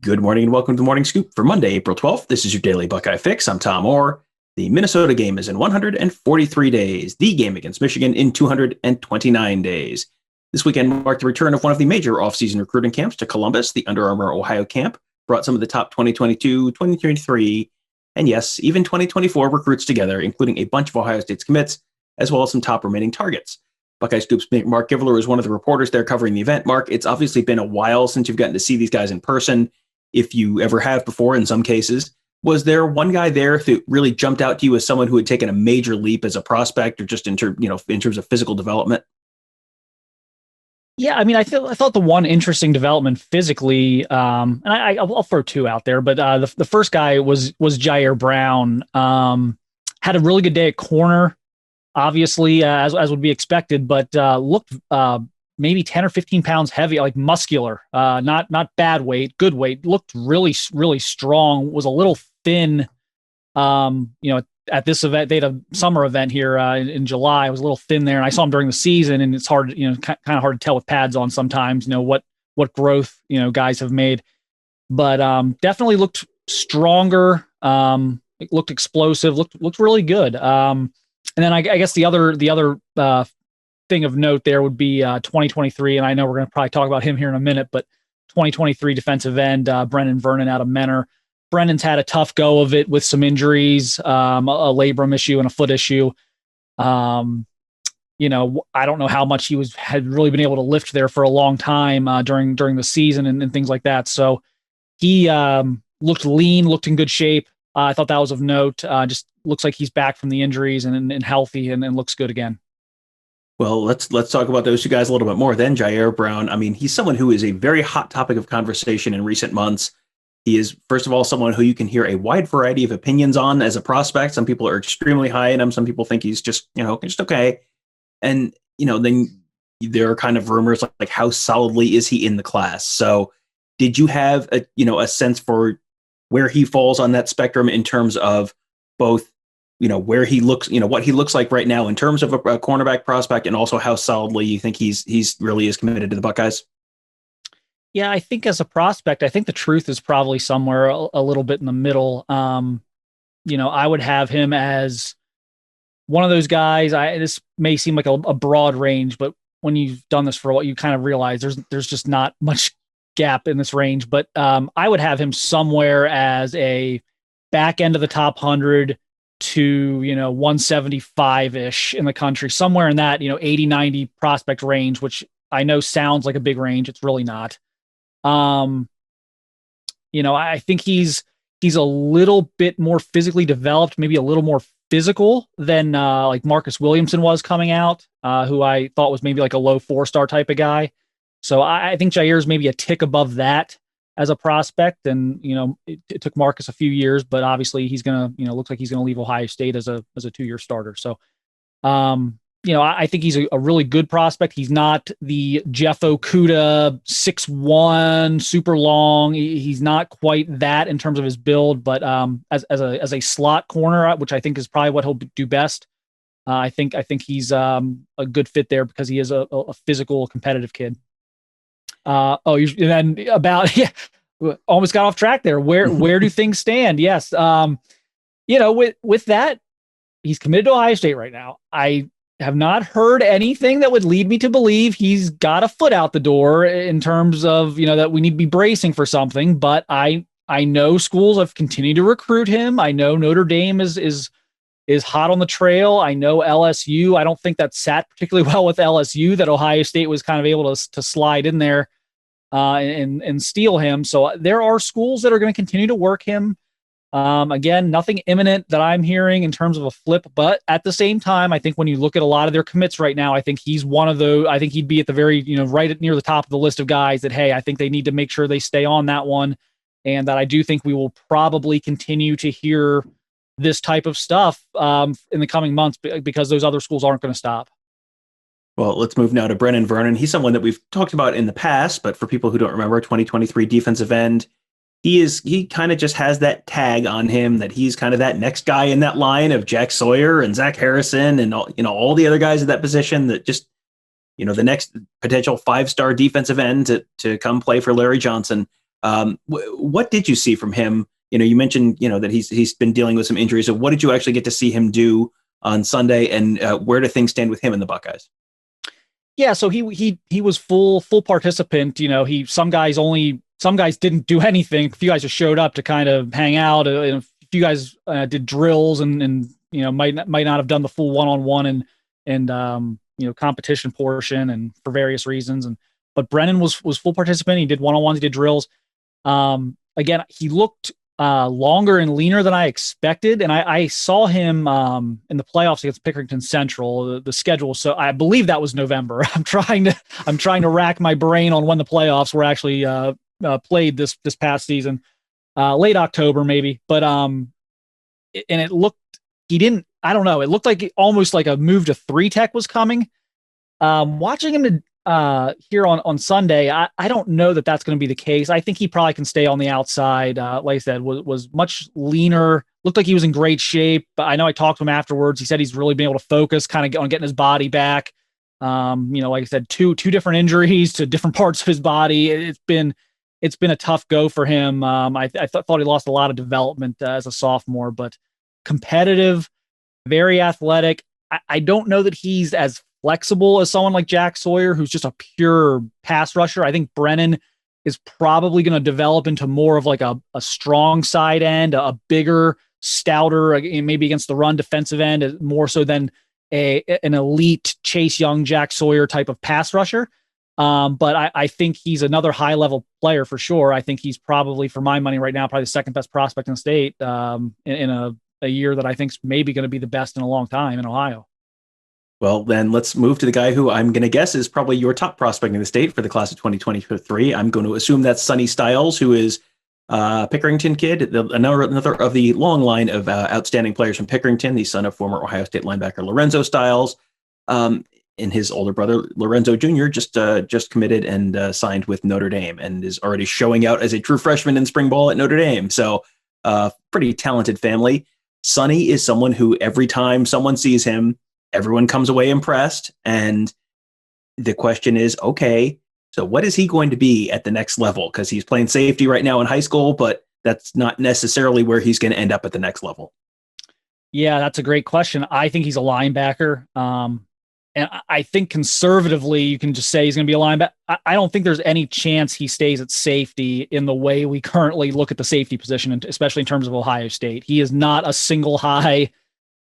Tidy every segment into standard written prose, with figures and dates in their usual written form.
Good morning and welcome to the Morning Scoop for Monday, April 12th. This is your daily Buckeye fix. I'm Tom Orr. The Minnesota game is in 143 days. The game against Michigan in 229 days. This weekend marked the return of one of the major offseason recruiting camps to Columbus. The Under Armour Ohio Camp brought some of the top 2022, 2023, and yes, even 2024 recruits together, including a bunch of Ohio State's commits, as well as some top remaining targets. Buckeye Scoop's Marc Givler is one of the reporters there covering the event. Marc, it's obviously been a while since you've gotten to see these guys in person, if you ever have before in some cases. Was there one guy there that really jumped out to you as someone who had taken a major leap as a prospect or just in terms of physical development? Yeah, I mean, I thought the one interesting development physically, and I'll throw two out there, but the first guy was Jair Brown. Had a really good day at corner, obviously, as would be expected, but looked maybe 10 or 15 pounds heavy, like muscular, not bad weight, good weight. Looked really, really strong. Was a little thin. At this event, they had a summer event here in July. I was a little thin there, and I saw him during the season, and it's hard, kind of hard to tell with pads on sometimes, what growth, guys have made, but definitely looked stronger. It looked explosive, looked really good. And then I guess the other thing of note there would be 2023, and I know we're going to probably talk about him here in a minute, but 2023 defensive end Brennan Vernon out of Menor. Brennan's had a tough go of it with some injuries, a labrum issue and a foot issue. I don't know how much he had really been able to lift there for a long time during the season and things like that. So he looked lean, looked in good shape. I thought that was of note. Just looks like he's back from the injuries and healthy and looks good again. Well, let's talk about those two guys a little bit more. Then Jair Brown. I mean, he's someone who is a very hot topic of conversation in recent months. He is, first of all, someone who you can hear a wide variety of opinions on as a prospect. Some people are extremely high in him. Some people think he's just okay. And, then there are kind of rumors like how solidly is he in the class? So did you have a sense for where he falls on that spectrum in terms of both, where he looks, what he looks like right now in terms of a cornerback prospect, and also how solidly you think he's really is committed to the Buckeyes? Yeah, I think as a prospect, I think the truth is probably somewhere a little bit in the middle. I would have him as one of those guys. This may seem like a broad range, but when you've done this for a while, you kind of realize there's just not much gap in this range. But I would have him somewhere as a back end of the top 100 to 175-ish in the country, somewhere in that 80, 90 prospect range, which I know sounds like a big range. It's really not. I think he's a little bit more physically developed, maybe a little more physical than like Marcus Williamson was coming out, who I thought was maybe like a low 4-star type of guy. So I think Jair's maybe a tick above that as a prospect. And, it took Marcus a few years, but obviously he's going to, looks like he's going to leave Ohio State as a 2-year starter. So, I think he's a really good prospect. He's not the Jeff Okudah 6'1", super long. He's not quite that in terms of his build, but as a slot corner, which I think is probably what he'll do best. I think he's a good fit there because he is a physical, competitive kid. Almost got off track there. Where do things stand? Yes. With that, he's committed to Ohio State right now. I have not heard anything that would lead me to believe he's got a foot out the door in terms of, that we need to be bracing for something, but I know schools have continued to recruit him. I know Notre Dame is hot on the trail. I know LSU. I don't think that sat particularly well with LSU, that Ohio State was kind of able to slide in there and steal him. So there are schools that are going to continue to work him. Again, nothing imminent that I'm hearing in terms of a flip, but at the same time, I think when you look at a lot of their commits right now, I think he's one of those. I think he'd be at the very, right near the top of the list of guys that, hey, I think they need to make sure they stay on that one. And that I do think we will probably continue to hear this type of stuff in the coming months because those other schools aren't going to stop. Well, let's move now to Brennan Vernon. He's someone that we've talked about in the past, but for people who don't remember, 2023 defensive end. He kind of just has that tag on him that he's kind of that next guy in that line of Jack Sawyer and Zach Harrison and all the other guys at that position that just, the next potential 5-star defensive end to come play for Larry Johnson. What did you see from him? You mentioned, that he's been dealing with some injuries. So what did you actually get to see him do on Sunday, and where do things stand with him and the Buckeyes? Yeah, so he was full participant. Some guys didn't do anything. A few guys just showed up to kind of hang out. And a few guys did drills and might not have done the full one-on-one and competition portion and for various reasons. But Brennan was full participant. He did one-on-ones, he did drills. Again, he looked longer and leaner than I expected. And I saw him in the playoffs against Pickerington Central, the schedule. So I believe that was November. I'm trying to rack my brain on when the playoffs were actually played this past season, late October maybe. But and it looked, I don't know. It looked like almost like a move to 3-tech was coming. Watching him here on Sunday, I don't know that that's going to be the case. I think he probably can stay on the outside. Like I said, was much leaner, looked like he was in great shape. But I know I talked to him afterwards. He said he's really been able to focus kind of on getting his body back. Like I said, two different injuries to different parts of his body. It's been a tough go for him. I thought he lost a lot of development as a sophomore, but competitive, very athletic. I don't know that he's as flexible as someone like Jack Sawyer, who's just a pure pass rusher. I think Brennan is probably going to develop into more of like a strong side end, a bigger, stouter, maybe against the run defensive end, more so than an elite Chase Young, Jack Sawyer type of pass rusher. But I think he's another high level player for sure. I think he's probably, for my money right now, probably the second best prospect in the state in a year that I think is maybe going to be the best in a long time in Ohio. Well, then let's move to the guy who I'm going to guess is probably your top prospect in the state for the class of 2023. I'm going to assume that's Sonny Styles, who is a Pickerington kid, another of the long line of outstanding players from Pickerington, the son of former Ohio State linebacker Lorenzo Styles. And his older brother, Lorenzo Jr., just committed and signed with Notre Dame and is already showing out as a true freshman in spring ball at Notre Dame. So pretty talented family. Sonny is someone who every time someone sees him, everyone comes away impressed. And the question is, okay, so what is he going to be at the next level? Because he's playing safety right now in high school, but that's not necessarily where he's going to end up at the next level. Yeah, that's a great question. I think he's a linebacker. And I think conservatively, you can just say he's going to be a linebacker. I don't think there's any chance he stays at safety in the way we currently look at the safety position, especially in terms of Ohio State. He is not a single high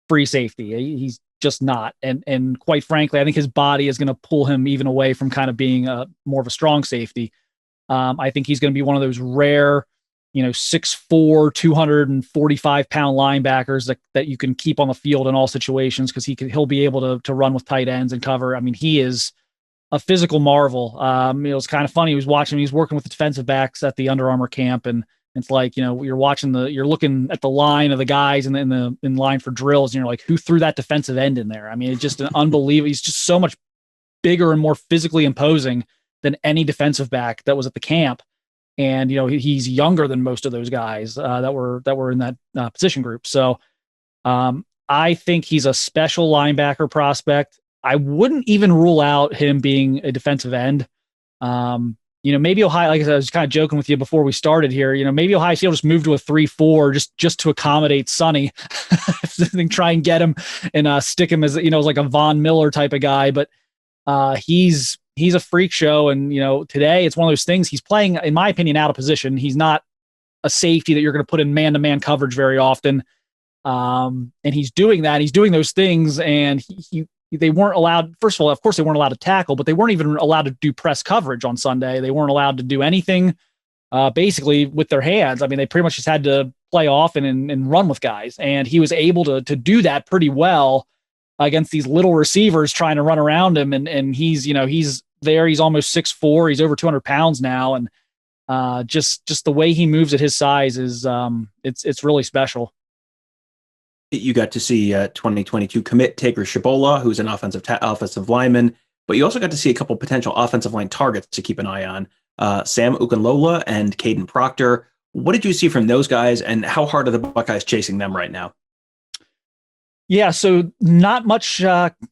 free safety. He's just not. And quite frankly, I think his body is going to pull him even away from kind of being more of a strong safety. I think he's going to be one of those rare, 6'4", 245-pound linebackers that you can keep on the field in all situations because he'll be able to run with tight ends and cover. I mean, he is a physical marvel. It was kind of funny. He was working with the defensive backs at the Under Armour camp, and it's like, you're looking at the line of the guys in line for drills, and you're like, who threw that defensive end in there? I mean, it's just an unbelievable. He's just so much bigger and more physically imposing than any defensive back that was at the camp. And, he's younger than most of those guys that were in that position group. So I think he's a special linebacker prospect. I wouldn't even rule out him being a defensive end. Maybe Ohio, like I said, I was kind of joking with you before we started here, maybe Ohio State will just move to a 3-4 just to accommodate Sonny. Try and get him and stick him as, like a Von Miller type of guy. But he's a freak show. And, today it's one of those things. He's playing, in my opinion, out of position. He's not a safety that you're going to put in man-to-man coverage very often. And he's doing that. He's doing those things. And they weren't allowed, first of all, of course they weren't allowed to tackle, but they weren't even allowed to do press coverage on Sunday. They weren't allowed to do anything basically with their hands. I mean, they pretty much just had to play off and run with guys. And he was able to do that pretty well against these little receivers trying to run around him. And he's there. He's almost 6'4". He's over 200 pounds now. And just the way he moves at his size is it's really special. You got to see 2022 commit Taker Shibola, who's an offensive lineman, but you also got to see a couple potential offensive line targets to keep an eye on. Sam Ukunlola and Caden Proctor. What did you see from those guys, and how hard are the Buckeyes chasing them right now? Yeah, so not much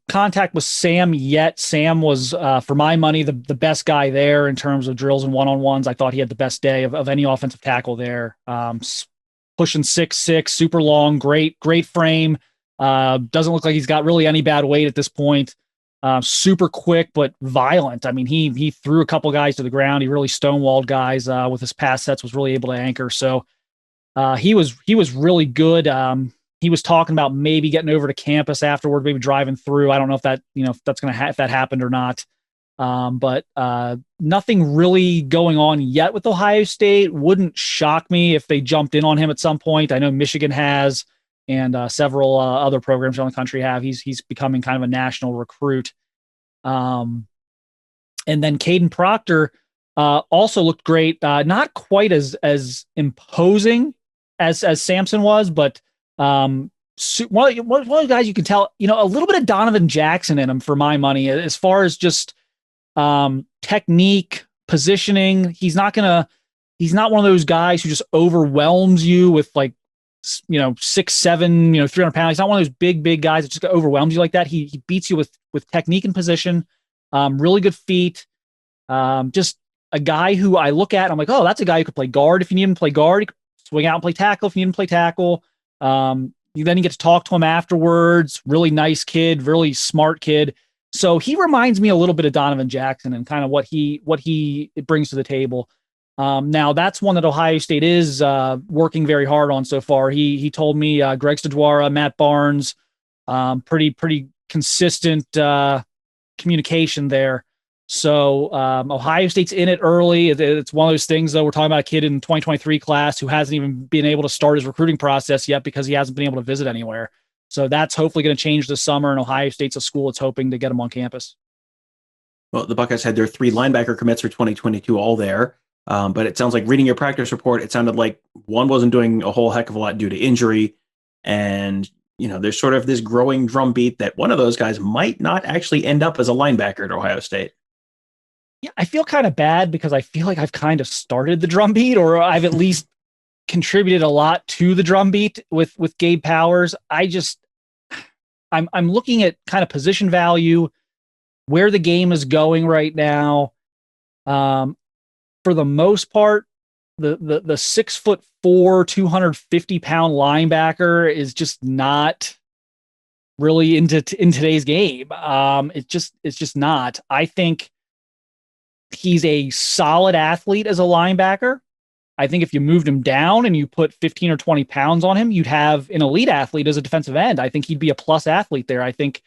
contact with Sam yet. Sam was, for my money, the best guy there in terms of drills and one-on-ones. I thought he had the best day of any offensive tackle there. Pushing 6'6", super long, great frame. Doesn't look like he's got really any bad weight at this point. Super quick, but violent. I mean, he threw a couple guys to the ground. He really stonewalled guys with his pass sets, was really able to anchor. So he was really good. He was talking about maybe getting over to campus afterward, maybe driving through. I don't know if that, if that's going to if that happened or not. But nothing really going on yet with Ohio State. Wouldn't shock me if they jumped in on him at some point. I know Michigan has, and several other programs around the country have. He's becoming kind of a national recruit. And then Caden Proctor also looked great. Not quite as imposing as Samson was, but one of the guys you can tell, a little bit of Donovan Jackson in him for my money, as far as just technique, positioning. He's not one of those guys who just overwhelms you with 6'7", 300 pounds. He's not one of those big guys that just overwhelms you like that. He beats you with technique and position. Really good feet. Just a guy who I look at and I'm like, oh, that's a guy who could play guard if you need him to play guard. He could swing out and play tackle if you need him to play tackle. Then you get to talk to him afterwards. Really nice kid, really smart kid. So he reminds me a little bit of Donovan Jackson and kind of what he brings to the table. Now that's one that Ohio State is working very hard on so far. He told me Greg Stajwara, Matt Barnes, pretty consistent communication there. So Ohio State's in it early. It's one of those things, though. We're talking about a kid in 2023 class who hasn't even been able to start his recruiting process yet because he hasn't been able to visit anywhere. So that's hopefully going to change this summer, and Ohio State's a school that's hoping to get him on campus. Well, the Buckeyes had their 3 linebacker commits for 2022 all there. But it sounds like, reading your practice report, it sounded like one wasn't doing a whole heck of a lot due to injury. And, there's sort of this growing drumbeat that one of those guys might not actually end up as a linebacker at Ohio State. Yeah, I feel kind of bad because I feel like I've kind of started the drumbeat, or I've at least contributed a lot to the drumbeat with Gabe Powers. I'm looking at kind of position value, where the game is going right now. For the most part, the 6'4", 250-pound linebacker is just not really in today's game. It's just not. I think he's a solid athlete as a linebacker. I think if you moved him down and you put 15 or 20 pounds on him, you'd have an elite athlete as a defensive end. I think he'd be a plus athlete there. I think,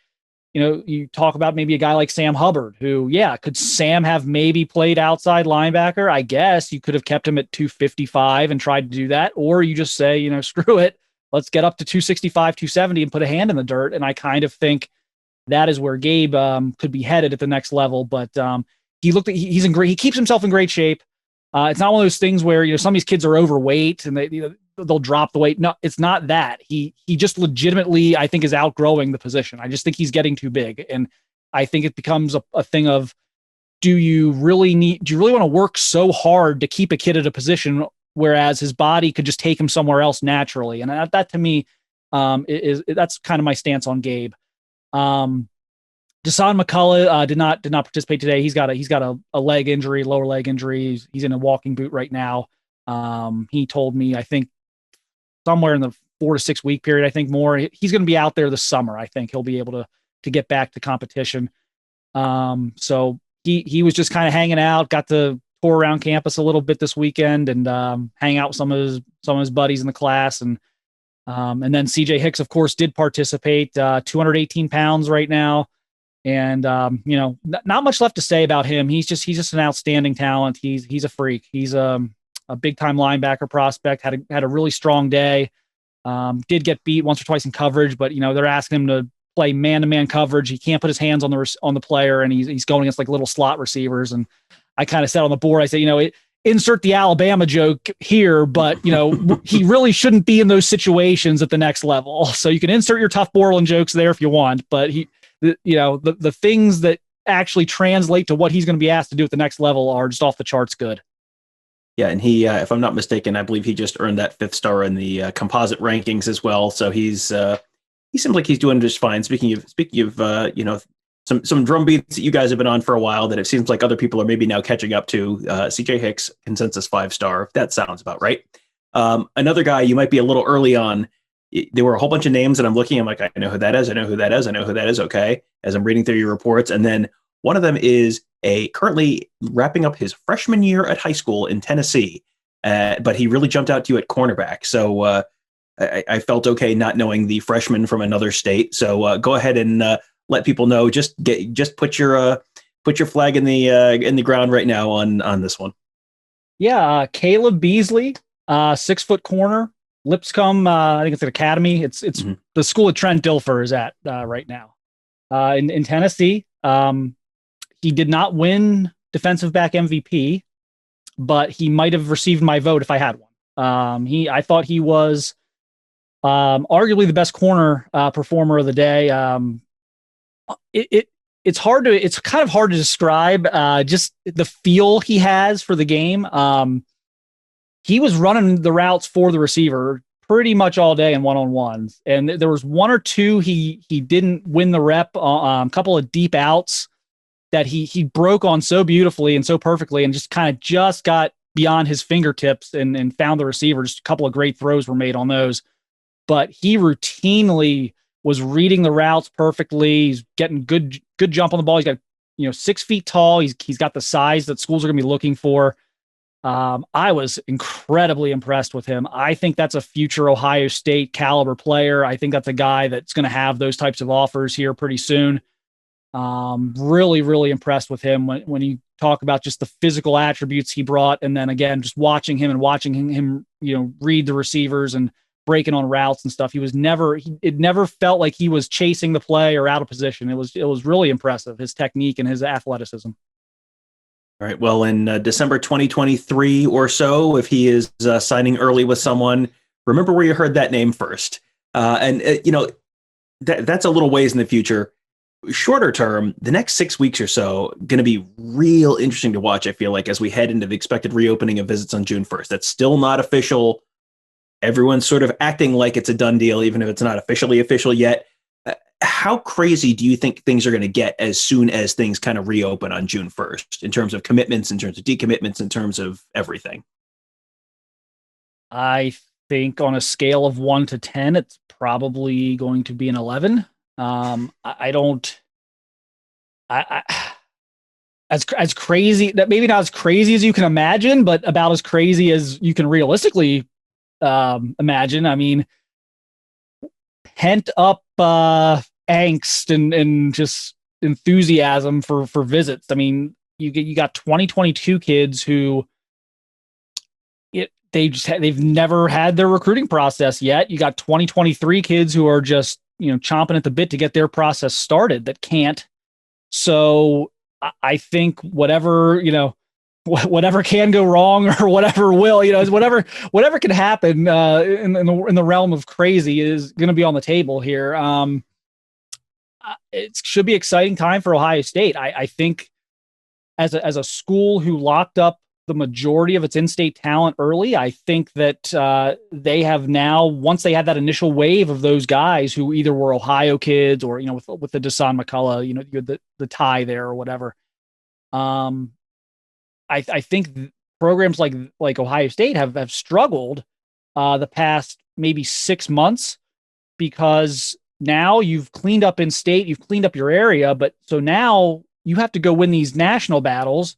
you talk about maybe a guy like Sam Hubbard, who, could Sam have maybe played outside linebacker? I guess you could have kept him at 255 and tried to do that. Or you just say, screw it. Let's get up to 265, 270 and put a hand in the dirt. And I kind of think that is where Gabe could be headed at the next level. But he's in great, he keeps himself in great shape. It's not one of those things where, some of these kids are overweight and they'll drop the weight. No, it's not that. He just legitimately, I think, is outgrowing the position. I just think he's getting too big. And I think it becomes a thing of, do you really want to work so hard to keep a kid at a position, whereas his body could just take him somewhere else naturally? And that to me, that's kind of my stance on Gabe. Deshaun McCullough did not participate today. He's got a leg injury, lower leg injury. He's in a walking boot right now. He told me, I think, somewhere in the 4 to 6 week period, I think more. He's going to be out there this summer. I think he'll be able to get back to competition. So he was just kind of hanging out, got to tour around campus a little bit this weekend and hang out with some of his buddies in the class. And then CJ Hicks, of course, did participate, 218 pounds right now. And, not much left to say about him. He's just an outstanding talent. He's a freak. He's a big time linebacker prospect, had a really strong day. Did get beat once or twice in coverage, but they're asking him to play man-to-man coverage. He can't put his hands on the player, and he's going against little slot receivers. And I kind of said on the board, I said, insert the Alabama joke here, but he really shouldn't be in those situations at the next level. So you can insert your tough Borland jokes there if you want, but the things that actually translate to what he's going to be asked to do at the next level are just off the charts good. Yeah, and he, if I'm not mistaken, I believe he just earned that 5th star in the composite rankings as well. So he's he seems like he's doing just fine. Speaking of some drum beats that you guys have been on for a while that it seems like other people are maybe now catching up to. CJ Hicks, consensus 5-star. If that sounds about right. Another guy you might be a little early on. There were a whole bunch of names, and I'm looking. I'm like, I know who that is. I know who that is. I know who that is. Okay, as I'm reading through your reports, and then one of them is currently wrapping up his freshman year at high school in Tennessee, but he really jumped out to you at cornerback. So I felt okay not knowing the freshman from another state. So go ahead and let people know. Just put your flag in the ground right now on this one. Yeah, Caleb Beasley, 6-foot corner, Lipscomb. I think it's an academy. It's the school that Trent Dilfer is at right now in Tennessee. He did not win defensive back MVP, but he might have received my vote if I had one. I thought he was arguably the best corner performer of the day. It's kind of hard to describe just the feel he has for the game. He was running the routes for the receiver pretty much all day in one-on-ones. And there was one or two he didn't win the rep, a couple of deep outs that he broke on so beautifully and so perfectly and just got beyond his fingertips and found the receiver. Just a couple of great throws were made on those. But he routinely was reading the routes perfectly. He's getting good jump on the ball. He's got 6 feet tall. He's got the size that schools are going to be looking for. I was incredibly impressed with him. I think that's a future Ohio State caliber player. I think that's a guy that's going to have those types of offers here pretty soon. Really, really impressed with him when you talk about just the physical attributes he brought. And then again, just watching him, read the receivers and breaking on routes and stuff. It never felt like he was chasing the play or out of position. It was really impressive, his technique and his athleticism. All right. Well, in December 2023 or so, if he is signing early with someone, remember where you heard that name first. That's a little ways in the future. Shorter term, the next 6 weeks or so, going to be real interesting to watch, I feel like, as we head into the expected reopening of visits on June 1st. That's still not official. Everyone's sort of acting like it's a done deal, even if it's not officially official yet. How crazy do you think things are going to get as soon as things kind of reopen on June 1st in terms of commitments, in terms of decommitments, in terms of everything? I think on a scale of 1 to 10, it's probably going to be an 11. As crazy, that maybe not as crazy as you can imagine, but about as crazy as you can realistically imagine. I mean, pent up angst and just enthusiasm for visits. I mean, you got 2022 kids who they've never had their recruiting process yet. You got 2023 kids who are just chomping at the bit to get their process started that can't. So I think whatever can go wrong or whatever will, whatever can happen in the realm of crazy is going to be on the table here. It should be an exciting time for Ohio State. I think as a school who locked up the majority of its in-state talent early, I think that they have now, once they had that initial wave of those guys who either were Ohio kids or, with the Desan McCullough, the tie there or whatever. I think programs like Ohio State have struggled the past maybe 6 months because now you've cleaned up in state, you've cleaned up your area, but so now you have to go win these national battles.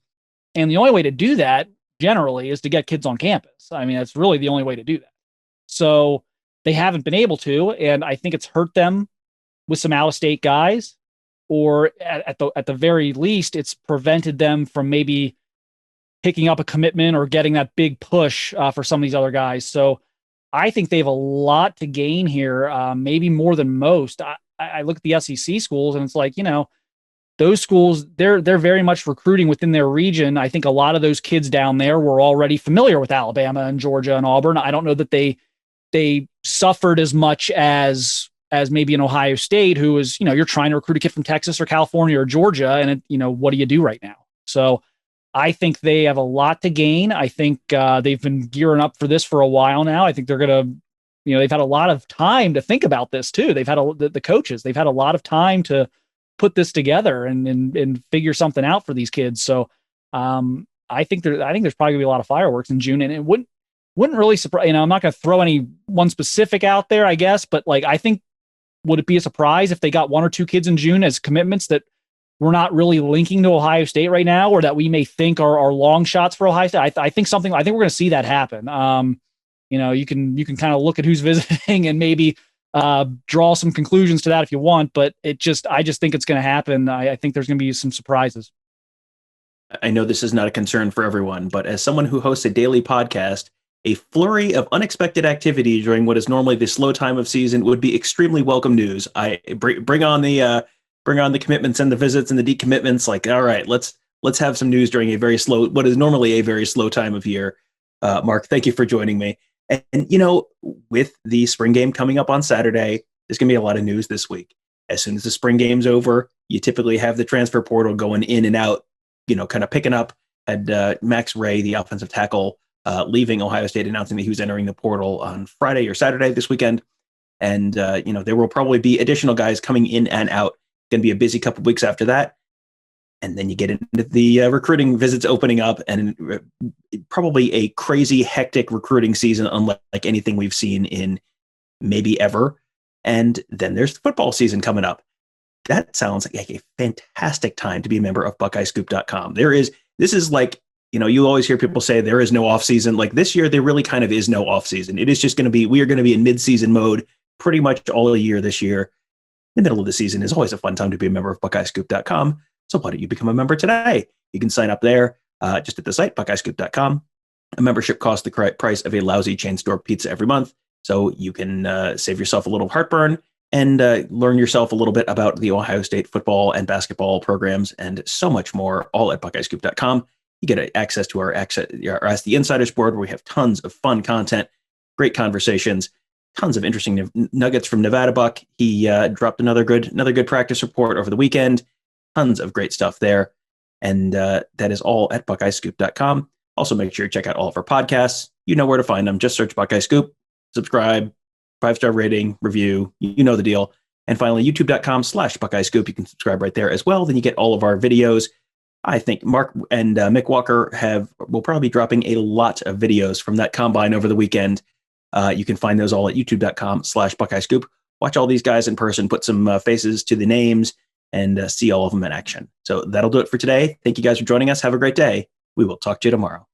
And the only way to do that generally is to get kids on campus. I mean, that's really the only way to do that. So they haven't been able to, and I think it's hurt them with some out-of-state guys, or at the very least, it's prevented them from maybe picking up a commitment or getting that big push for some of these other guys. So I think they have a lot to gain here, maybe more than most. I look at the SEC schools, and it's like, those schools, they're very much recruiting within their region. I think a lot of those kids down there were already familiar with Alabama and Georgia and Auburn. I don't know that they suffered as much as maybe in Ohio State, who is, you're trying to recruit a kid from Texas or California or Georgia, and what do you do right now? So I think they have a lot to gain. I think they've been gearing up for this for a while now. I think they're going to they've had a lot of time to think about this too. They've had the coaches, they've had a lot of time to put this together and figure something out for these kids. So I think there's probably gonna be a lot of fireworks in June, and it wouldn't really surprise. I'm not going to throw any one specific out there, I guess, but like I think, would it be a surprise if they got 1 or 2 kids in June as commitments that we're not really linking to Ohio State right now, or that we may think are long shots for Ohio State? I think we're going to see that happen. You can kind of look at who's visiting and maybe draw some conclusions to that if you want, but I just think it's going to happen. I think there's going to be some surprises. I know this is not a concern for everyone, but as someone who hosts a daily podcast, a flurry of unexpected activity during what is normally the slow time of season would be extremely welcome news. I bring on the commitments and the visits and the decommitments. Like, all right, let's have some news during what is normally a very slow time of year. Marc, thank you for joining me. And with the spring game coming up on Saturday, there's going to be a lot of news this week. As soon as the spring game's over, you typically have the transfer portal going in and out, kind of picking up. Had Max Ray, the offensive tackle, leaving Ohio State, announcing that he was entering the portal on Friday or Saturday this weekend. And, there will probably be additional guys coming in and out. Going to be a busy couple weeks after that. And then you get into the recruiting visits opening up, and probably a crazy, hectic recruiting season, unlike anything we've seen in maybe ever. And then there's the football season coming up. That sounds like a fantastic time to be a member of BuckeyeScoop.com. This is like, you always hear people say there is no off season. Like this year, there really kind of is no off season. It is just we are going to be in mid-season mode pretty much all year this year. The middle of the season is always a fun time to be a member of BuckeyeScoop.com. So why don't you become a member today? You can sign up there just at the site, BuckeyeScoop.com. A membership costs the price of a lousy chain store pizza every month. So you can save yourself a little heartburn and learn yourself a little bit about the Ohio State football and basketball programs and so much more, all at BuckeyeScoop.com. You get access to our Ask the Insiders board, where we have tons of fun content, great conversations, tons of interesting nuggets from Nevada Buck. He dropped another good practice report over the weekend. Tons of great stuff there. And that is all at BuckeyeScoop.com. Also, make sure you check out all of our podcasts. You know where to find them. Just search Buckeye Scoop, subscribe, 5-star rating, review. You know the deal. And finally, youtube.com/Buckeye Scoop. You can subscribe right there as well. Then you get all of our videos. I think Marc and Mick Walker will probably be dropping a lot of videos from that combine over the weekend. You can find those all at youtube.com/Buckeye Scoop. Watch all these guys in person, put some faces to the names, and see all of them in action. So that'll do it for today. Thank you guys for joining us. Have a great day. We will talk to you tomorrow.